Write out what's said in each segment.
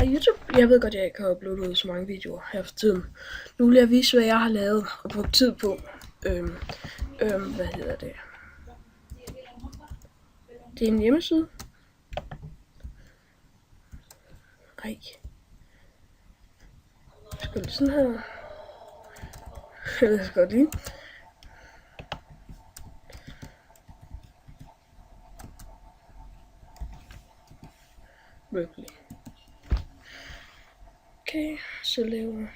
Hej YouTube. Jeg ved godt, at jeg ikke har uploadet så mange videoer her for tiden. Nu vil jeg vise, hvad jeg har lavet og brugt tid på. Hvad hedder det? Det er en hjemmeside. Ej. Skal det sådan her? Jeg skal godt lide. Virkelig. Okay, så laver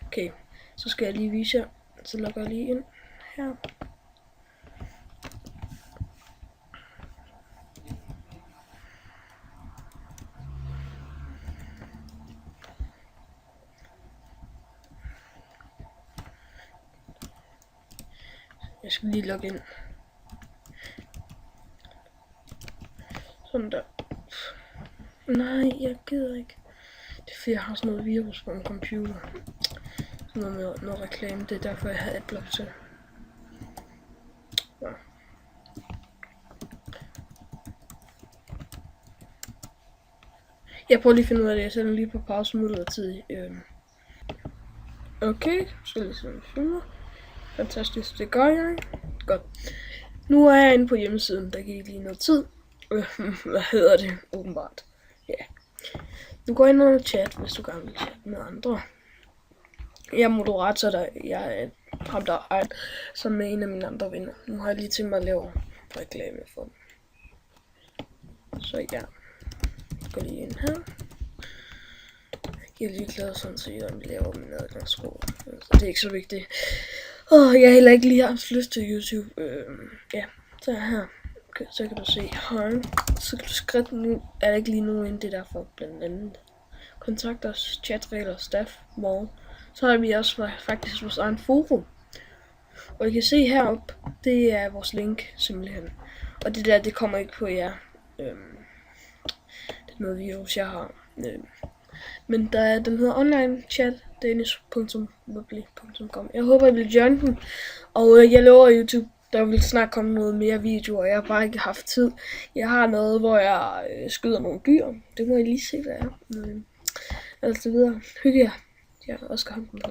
okay, så skal jeg lige vise jer. Så logger jeg lige ind her. Jeg skal lige logge ind. Sådan der. Nej, jeg gider ikke. Det er fordi, jeg har sådan noget virus på min computer. Sådan noget med noget reklame. Det er derfor, jeg har adblock til. Ja. Jeg prøver lige at finde ud af det. Jeg sætter lige på pause midlertidigt. Okay, så lige sådan filmer. Fantastisk, det gør jeg. Godt. Nu er jeg inde på hjemmesiden. Der gik lige noget tid. Hvad hedder det? Åbenbart. Ja. Nu går jeg ind under chat, hvis du gerne vil chatte med andre. Jeg er moderator, der jeg er ham der er som med en af mine andre venner. Nu har jeg lige tænkt mig at lave reklame for dem. Så ja. Går lige ind her. Jeg er lige klar sådan, så jeg laver min adgangskode. Det er ikke så vigtigt. Jeg har heller ikke lige haft lyst til YouTube. Ja, så her. Okay, så kan du se her. Så kan du skrive, nu er der ikke lige nogen det er derfor blandt andet. Kontakt os, chatregler, staff, mall. Så har vi også faktisk vores egen forum. Og I kan se heroppe, det er vores link simpelthen. Og det der, det kommer ikke på jer. Det er noget virus, jeg har. Men den hedder online chat danish.webly.com. Jeg håber, I vil join den. Og jeg lover YouTube, der vil snart komme noget mere videoer. Jeg har bare ikke haft tid. Jeg har noget, hvor jeg skyder nogle dyr. Det må I lige se, hvad er. Altså videre. Hygge jer. Ja, Oscar Hampen.